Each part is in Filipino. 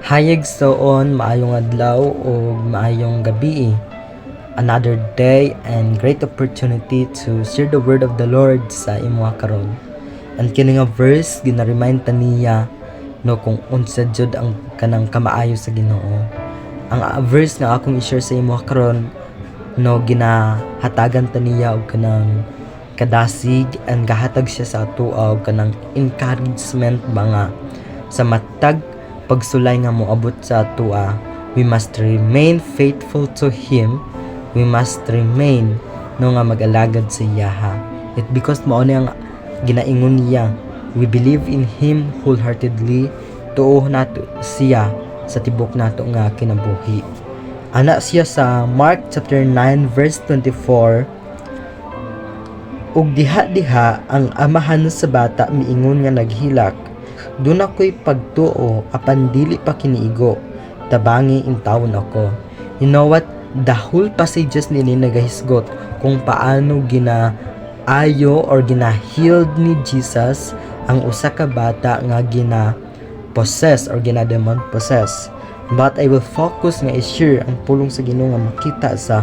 Hayag soon, maayong adlaw o maayong gabi. Another day and great opportunity to share the word of the Lord sa imo karon. And kini nga verse gina-remind ta niya no kung unsa jud ang kanang kamaayo sa Ginoo. Ang verse nga akong i-share sa imo karon no ginahatagan ta niya og kanang kadasig and gahatag siya sa ato og kanang encouragement mga sa matag pagsulay nga moabot sa atua. We must remain faithful to Him. We must remain no nga mag-alagad sa iyaha. It because mao ni ang ginaingon niya. We believe in Him wholeheartedly. Tuo nato siya sa tibok nato nga kinabuhi. Ana siya sa Mark chapter 9 verse 24. Ug diha-diha ang amahan sa bata miingon nga naghilak. Dun ako'y pagtuo apan dili pa kiniigo, tabangi in taon ako. You know what? The whole passages nini nagahisgot kung paano ginaayo or gina-healed ni Jesus ang usa ka bata nga gina-possess or gina-demon possess. But I will focus nga i-share ang pulong sa Ginoo nga makita sa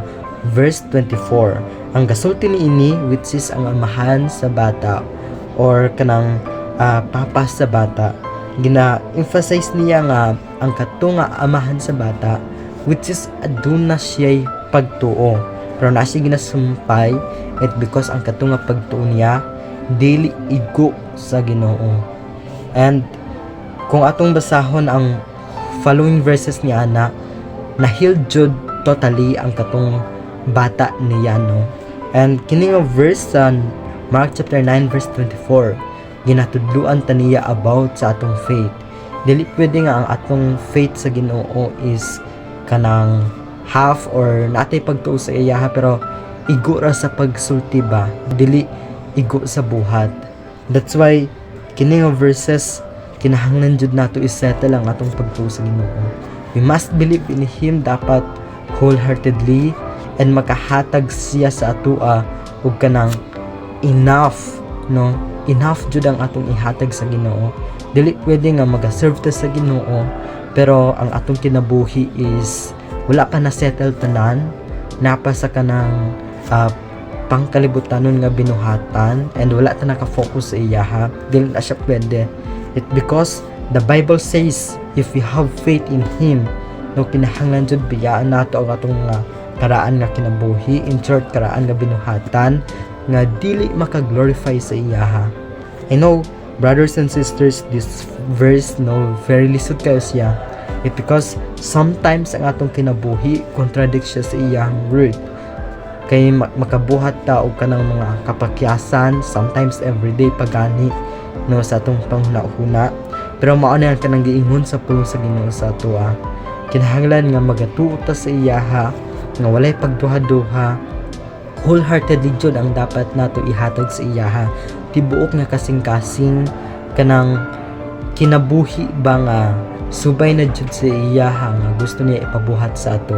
verse 24. Ang gasulti niini which is ang amahan sa bata or kanang papa sa bata, gina-emphasize niya nga ang katunga amahan sa bata which is aduna siya'y pagtuo pero na siya ginasumpay it because ang katunga pagtuo niya dili igo sa Ginoo. And kung atong basahon ang following verses ni ana, na-healed jud totally ang katong bata niya no. And kini nga verse sa Mark chapter 9 verse 24 ginatudluan ta niya about sa atong faith. Dili pwede nga ang atong faith sa Ginoo is kanang half or natay pagtuo sa iya pero igo ra sa pagsulti ba, dili igo sa buhat. That's why kini nga verses kinahanglan jud nato i-settle ang atong pagtuo sa Ginoo. We must believe in Him dapat wholeheartedly and makahatag siya sa atoa ug kanang enough no, enough jud ang atong ihatag sa Ginoo. Dili pwede nga mag-serve ta sa Ginoo pero ang atong kinabuhi is wala pa na settle tanan, napa sa kanang pangkalibutanon nga binuhatan and wala ta naka-focus sa iyaha. Dili na siya pwede. It because the Bible says if we have faith in Him no kinahanglan jud biyaan nato ang atong karaan nga kinabuhi, in short karaan nga binuhatan nga dili maka-glorify sa iyaha. I know brothers and sisters, this verse no very lisod kayo siya. It because sometimes ang atong kinabuhi contradict siya sa iyang word. Kay makabuhat ta og kanang mga kapakyasan sometimes everyday pagani no sa atong panghuna-huna. Pero mao na ang kanang giingon sa pulong sa Ginoo sa atoa. Kinahanglan nga magatuo ta sa iyaha nga walay pagduha-duha. Wholeheartedly jud ang dapat nato ihatag sa iyaha. Tibuok nga kasing-kasing kanang kinabuhi ba nga subay na jud sa iyaha nga gusto niya ipabuhat sa ato